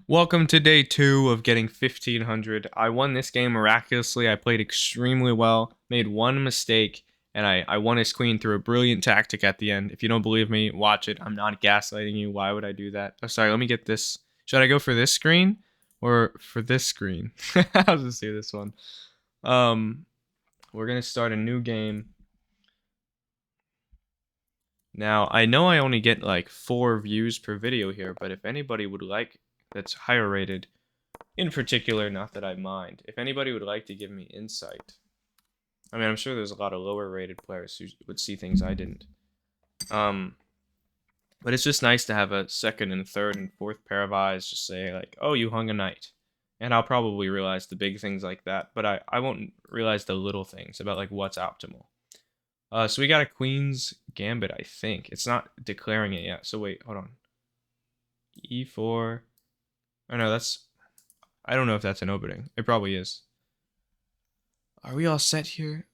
Welcome to day 2 of getting 1500. I won this game miraculously. I played extremely well, made one mistake, and I won his queen through a brilliant tactic at the end. If you don't believe me, watch it. I'm not gaslighting you. Why would I do that? Oh, sorry, let me get this. Should I go for this screen or for this screen? I'll just do this one. We're going to start a new game. Now, I know I only get like 4 views per video here, but if anybody would like that's higher rated, in particular, not that I mind. If anybody would like to give me insight, I mean, I'm sure there's a lot of lower rated players who would see things I didn't. But it's just nice to have a second and third and fourth pair of eyes just say like, oh, you hung a knight. And I'll probably realize the big things like that, but I won't realize the little things about like what's optimal. So we got a queen's gambit, I think. It's not declaring it yet. So wait, hold on. E4. Oh no, I don't know if that's an opening. It probably is. Are we all set here?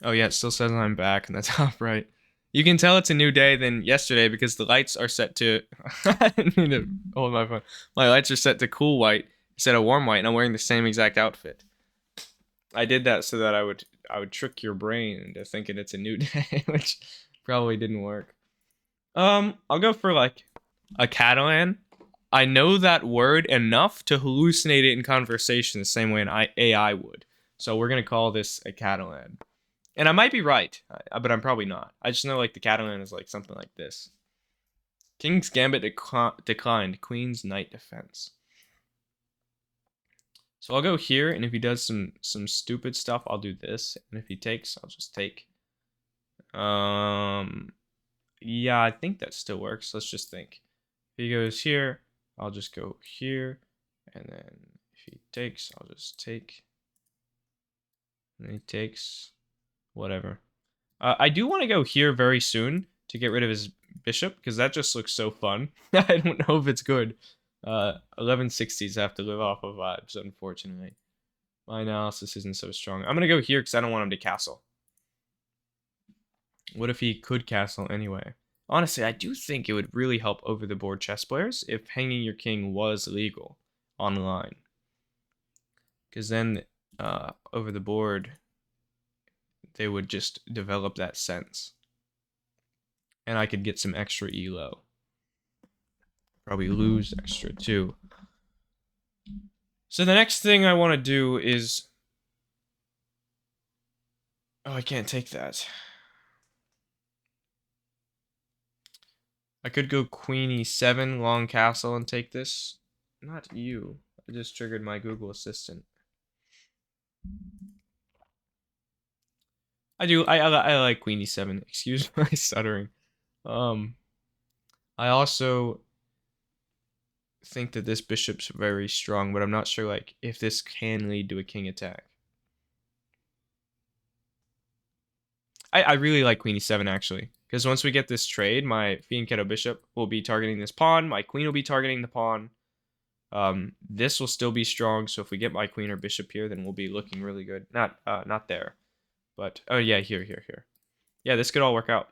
Oh yeah, it still says I'm back in the top right. You can tell it's a new day than yesterday because the lights are set to... I didn't mean to hold my phone. My lights are set to cool white instead of warm white, and I'm wearing the same exact outfit. I did that so that I would trick your brain into thinking it's a new day, which probably didn't work. I'll go for like a Catalan. I know that word enough to hallucinate it in conversation the same way an AI would. So we're gonna call this a Catalan. And I might be right, but I'm probably not. I just know like the Catalan is like something like this. King's Gambit declined. Queen's Knight defense. So I'll go here, and if he does some stupid stuff, I'll do this. And if he takes, I'll just take. Yeah, I think that still works. Let's just think. If he goes here, I'll just go here. And then if he takes, I'll just take. And he takes. Whatever. I do want to go here very soon to get rid of his bishop, because that just looks so fun. I don't know if it's good. 1160s have to live off of vibes, unfortunately. My analysis isn't so strong. I'm going to go here because I don't want him to castle. What if he could castle anyway? Honestly, I do think it would really help over the board chess players if hanging your king was legal online. Because then over the board, they would just develop that sense. And I could get some extra ELO. Probably lose extra too. So the next thing I want to do is... Oh, I can't take that. I could go queen e7, long castle, and take this. Not you. I just triggered my Google Assistant. I like queen e7. Excuse my stuttering. I also think that this bishop's very strong, but I'm not sure like if this can lead to a king attack. I really like queen e7 actually, because once we get this trade, my fianchetto bishop will be targeting this pawn, my queen will be targeting the pawn. This will still be strong, so if we get my queen or bishop here, then we'll be looking really good. Not there, but oh yeah, here. Yeah, this could all work out.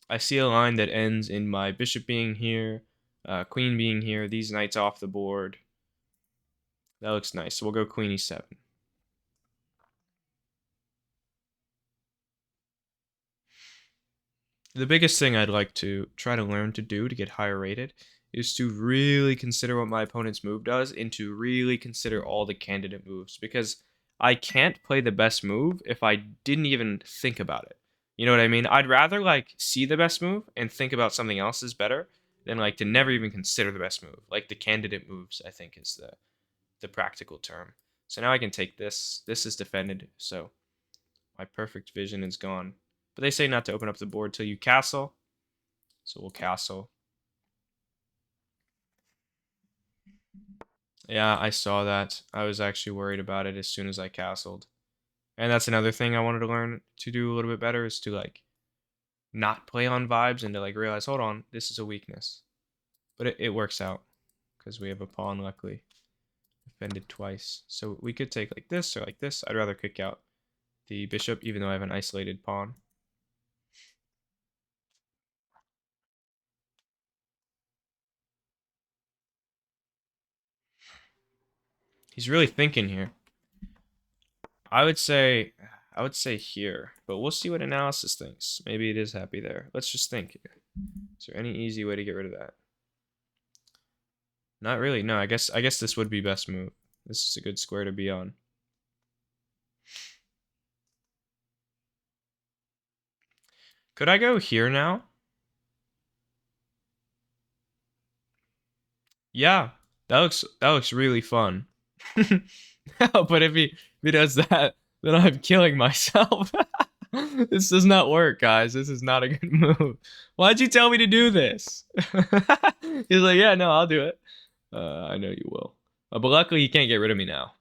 I see a line that ends in my bishop being here, queen being here, these knights off the board. That looks nice. So we'll go queen e7. The biggest thing I'd like to try to learn to do to get higher rated is to really consider what my opponent's move does and to really consider all the candidate moves, because I can't play the best move if I didn't even think about it. You know what I mean? I'd rather like see the best move and think about something else is better than like to never even consider the best move. Like the candidate moves, I think is the practical term. So now I can take this. This is defended, so my perfect vision is gone. But they say not to open up the board till you castle. So we'll castle. Yeah, I saw that. I was actually worried about it as soon as I castled. And that's another thing I wanted to learn to do a little bit better, is to like not play on vibes and to like realize, hold on, this is a weakness. But it works out because we have a pawn, luckily. Defended twice. So we could take like this or like this. I'd rather kick out the bishop even though I have an isolated pawn. He's really thinking here. I would say here, but we'll see what analysis thinks. Maybe it is happy there. Let's just think. Is there any easy way to get rid of that? Not really. No, I guess this would be best move. This is a good square to be on. Could I go here now? Yeah, that looks really fun. But if he does that, then I'm killing myself. This does not work, guys. This is not a good move. Why'd you tell me to do this? He's like, yeah, no, I'll do it. I know you will. But luckily, he can't get rid of me now.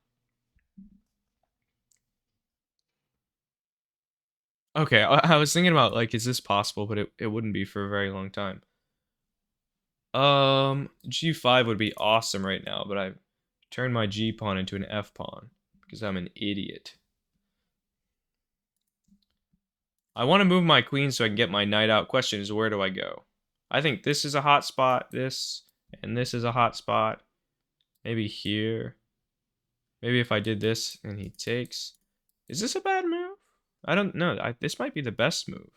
Okay, I was thinking about, like, is this possible? But it wouldn't be for a very long time. G5 would be awesome right now, but I've turned my G pawn into an F pawn because I'm an idiot. I want to move my queen so I can get my knight out. Question is, where do I go? I think this is a hot spot, this, and this is a hot spot. Maybe here. Maybe if I did this and he takes. Is this a bad move? I don't know. This might be the best move.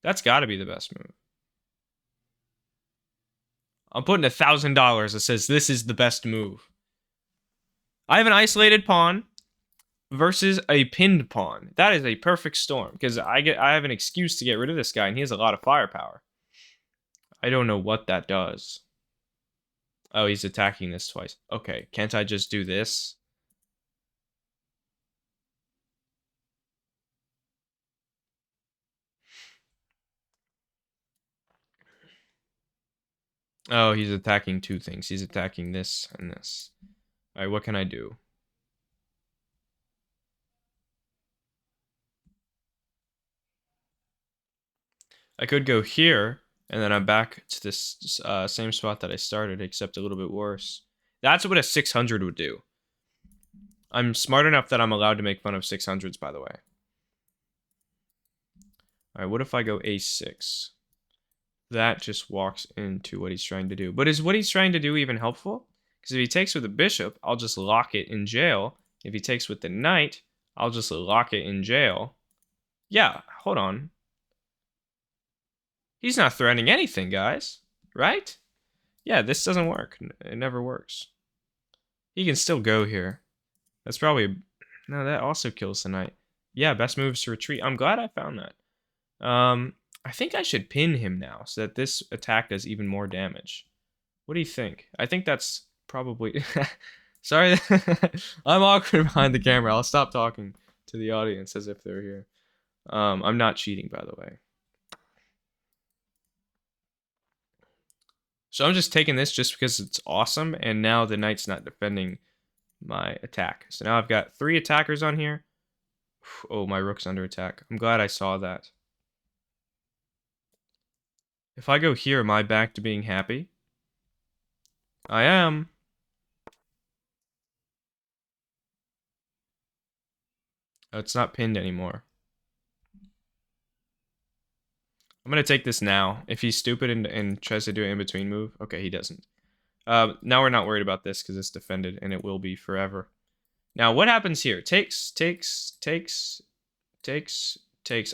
That's got to be the best move. I'm putting $1,000 that says this is the best move. I have an isolated pawn versus a pinned pawn. That is a perfect storm because I have an excuse to get rid of this guy and he has a lot of firepower. I don't know what that does. Oh, he's attacking this twice. Okay, can't I just do this? Oh, he's attacking two things. He's attacking this and this. All right, what can I do? I could go here, and then I'm back to this same spot that I started, except a little bit worse. That's what a 600 would do. I'm smart enough that I'm allowed to make fun of 600s, by the way. All right, what if I go a6? That just walks into what he's trying to do. But is what he's trying to do even helpful? Because if he takes with the bishop, I'll just lock it in jail. If he takes with the knight, I'll just lock it in jail. Yeah, hold on. He's not threatening anything, guys. Right? Yeah, this doesn't work. It never works. He can still go here. That's probably... No, that also kills the knight. Yeah, best move is to retreat. I'm glad I found that. I think I should pin him now so that this attack does even more damage. What do you think? I think that's probably... Sorry, I'm awkward behind the camera. I'll stop talking to the audience as if they're here. I'm not cheating, by the way. So I'm just taking this just because it's awesome, and now the knight's not defending my attack. So now I've got 3 attackers on here. Oh, my rook's under attack. I'm glad I saw that. If I go here, am I back to being happy? I am. Oh, it's not pinned anymore. I'm going to take this now. If he's stupid and tries to do an in-between move. Okay, he doesn't. Now we're not worried about this because it's defended, and it will be forever. Now, what happens here? Takes.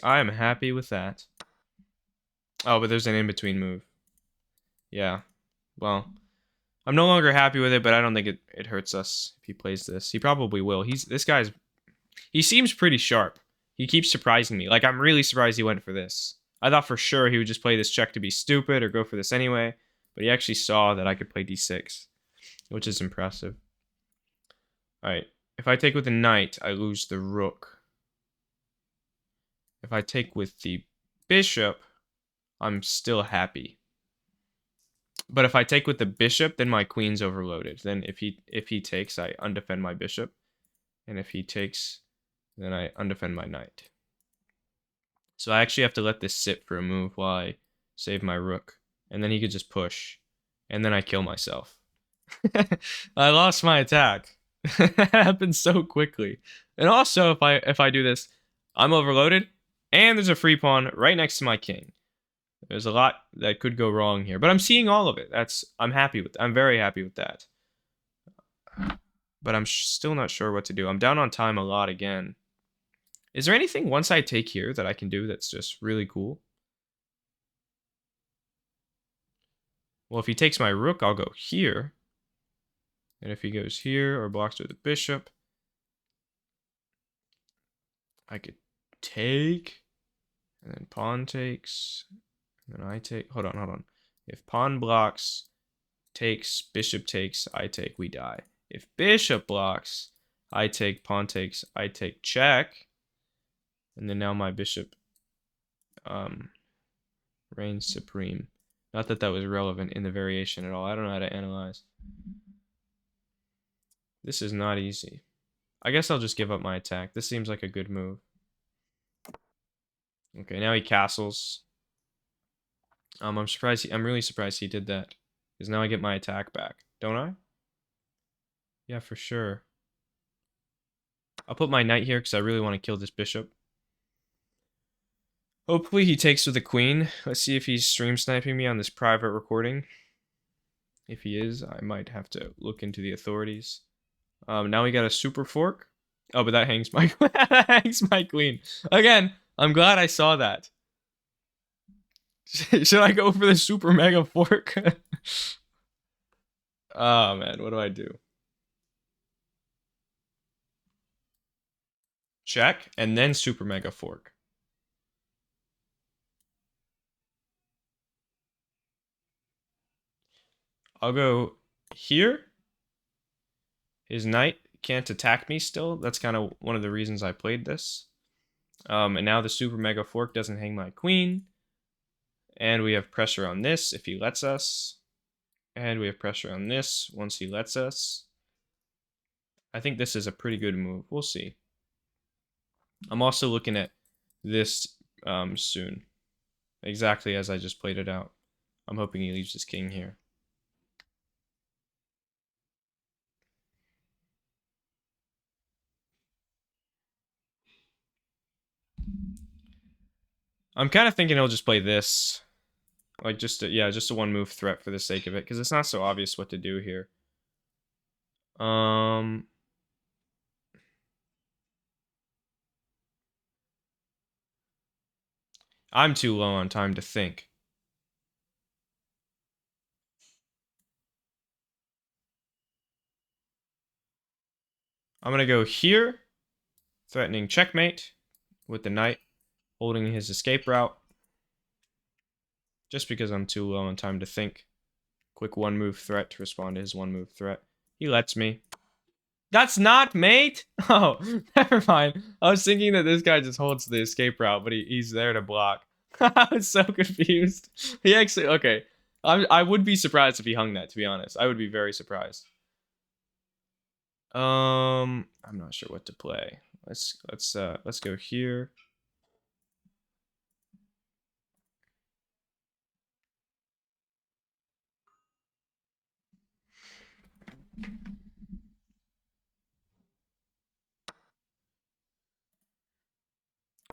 I am happy with that. Oh, but there's an in-between move. Yeah. Well, I'm no longer happy with it, but I don't think it hurts us if he plays this. He probably will. He seems pretty sharp. He keeps surprising me. Like, I'm really surprised he went for this. I thought for sure he would just play this check to be stupid or go for this anyway, but he actually saw that I could play d6, which is impressive. All right. If I take with the knight, I lose the rook. If I take with the bishop, I'm still happy. But if I take with the bishop, then my queen's overloaded. Then if he takes, I undefend my bishop. And if he takes, then I undefend my knight. So I actually have to let this sit for a move while I save my rook. And then he could just push. And then I kill myself. I lost my attack. It happened so quickly. And also, if I do this, I'm overloaded. And there's a free pawn right next to my king. There's a lot that could go wrong here. But I'm seeing all of it. I'm happy with I'm very happy with that. but I'm still not sure what to do. I'm down on time a lot again. Is there anything once I take here that I can do that's just really cool? Well, if he takes my rook, I'll go here. And if he goes here or blocks with the bishop, I could take, and then pawn takes, and then I take. Hold on. If pawn blocks, takes, bishop takes, I take, we die. If bishop blocks, I take, pawn takes, I take, check. And then now my bishop reigns supreme. Not that that was relevant in the variation at all. I don't know how to analyze. This is not easy. I guess I'll just give up my attack. This seems like a good move. Okay, now he castles. I'm really surprised he did that. Because now I get my attack back. Don't I? Yeah, for sure. I'll put my knight here because I really want to kill this bishop. Hopefully he takes with the queen. Let's see if he's stream sniping me on this private recording. If he is, I might have to look into the authorities. Now we got a super fork. Oh, but that hangs my queen. Again, I'm glad I saw that. Should I go for the super mega fork? Oh man, what do I do? Check, and then super mega fork. I'll go here. His knight can't attack me still. That's kind of one of the reasons I played this. And now the super mega fork doesn't hang my queen. And we have pressure on this if he lets us. And we have pressure on this once he lets us. I think this is a pretty good move. We'll see. I'm also looking at this soon. Exactly as I just played it out. I'm hoping he leaves his king here. I'm kind of thinking he'll just play this. Like just a one move threat for the sake of it, because it's not so obvious what to do here. I'm too low on time to think. I'm gonna go here, threatening checkmate with the knight, holding his escape route. Just because I'm too low on time to think. Quick one move threat to respond to his one move threat. He lets me. That's not mate? Oh, never mind. I was thinking that this guy just holds the escape route, but he's there to block. I was so confused. He actually, okay. I would be surprised if he hung that, to be honest. I would be very surprised. I'm not sure what to play. Let's go here.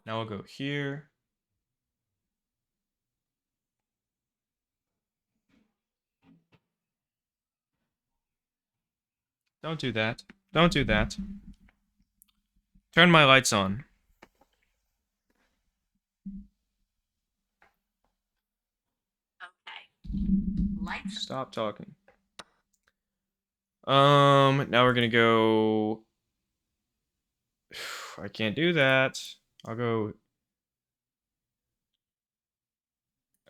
Now I'll go here. Don't do that. Don't do that. Turn my lights on. Okay. Lights. Stop talking. Now we're gonna go. I can't do that. I'll go.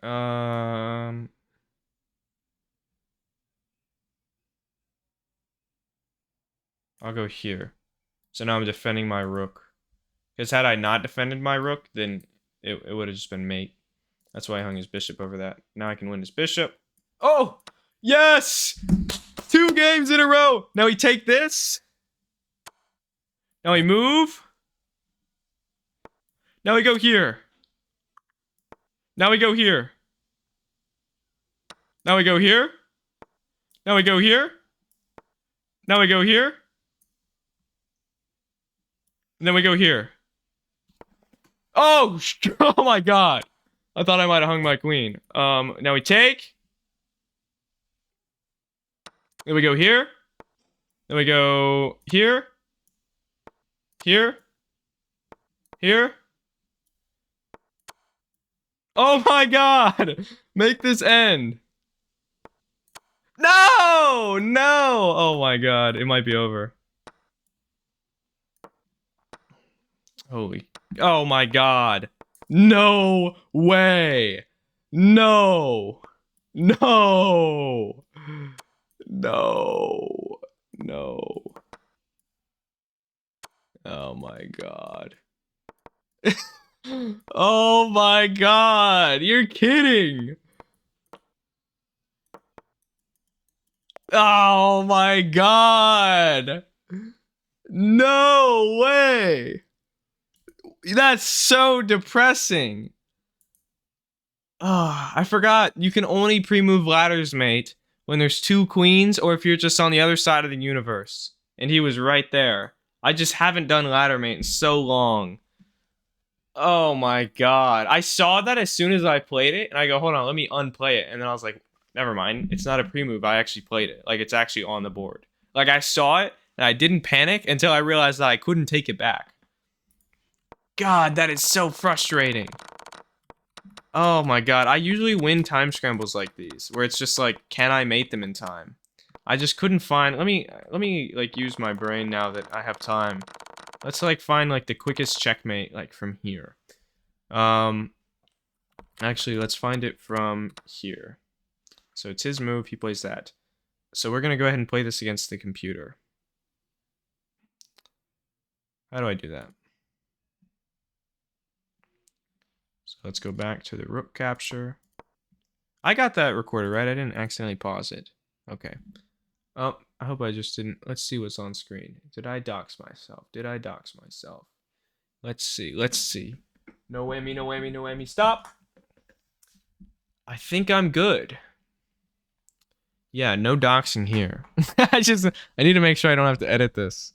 I'll go here. So now I'm defending my rook. Because had I not defended my rook, then it would have just been mate. That's why I hung his bishop over that. Now I can win his bishop. Oh! Yes! 2 games in a row! Now we take this. Now we move. Now we go here. Now we go here. Now we go here. Now we go here. Now we go here. And then we go here. Oh! Oh my god! I thought I might have hung my queen. Now we take. Then we go here. Then we go here. Here. Here. Oh my god! Make this end. No! No! Oh my god, it might be over. Holy. Oh my god. No way. No. No. No. No. Oh my god. Oh my god. You're kidding. Oh my god. No way. That's so depressing. Ah, I forgot you can only pre-move ladders, mate, when there's 2 queens or if you're just on the other side of the universe. And he was right there. I just haven't done ladder mate in so long. Oh my god. I saw that as soon as I played it, and I go, hold on, let me unplay it. And then I was like, never mind. It's not a pre-move. I actually played it. Like, it's actually on the board. Like, I saw it, and I didn't panic until I realized that I couldn't take it back. God, that is so frustrating. Oh my god, I usually win time scrambles like these, where it's just like, can I mate them in time? I just couldn't find, let me like use my brain now that I have time. Let's like find like the quickest checkmate like from here. Actually, let's find it from here. So it's his move, he plays that. So we're gonna go ahead and play this against the computer. How do I do that? So let's go back to the rook capture. I got that recorded, right? I didn't accidentally pause it. Okay. Oh, I hope I just didn't. Let's see what's on screen. Did I dox myself? Did I dox myself? Let's see. Let's see. No whammy, no whammy, no whammy. Stop! I think I'm good. Yeah, no doxing here. I need to make sure I don't have to edit this.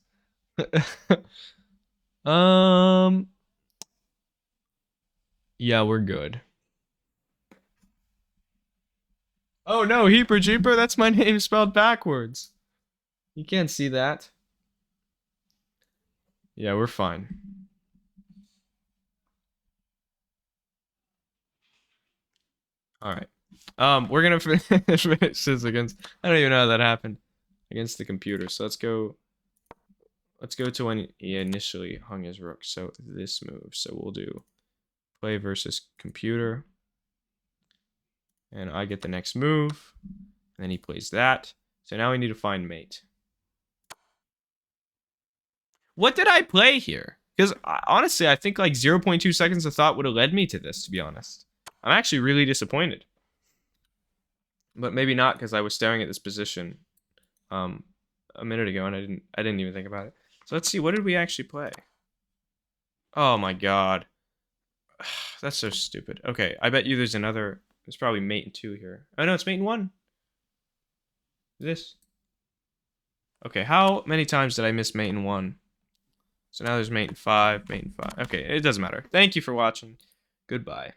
Yeah, we're good. Oh no, Heeper Jeeper, that's my name spelled backwards. You can't see that. Yeah, we're fine. Alright. We're gonna finish this against, I don't even know how that happened. Against the computer. So let's go to when he initially hung his rook. So this move. So we'll do play versus computer. And I get the next move. And then he plays that. So now we need to find mate. What did I play here? Because honestly, I think like 0.2 seconds of thought would have led me to this, to be honest. I'm actually really disappointed. But maybe not, because I was staring at this position a minute ago and I didn't even think about it. So let's see, what did we actually play? Oh my god. That's so stupid. Okay, I bet you there's probably mate in 2 here. Oh no, it's mate in 1. This. Okay, how many times did I miss mate in 1? So now there's mate in 5, mate in 5. Okay, it doesn't matter. Thank you for watching. Goodbye.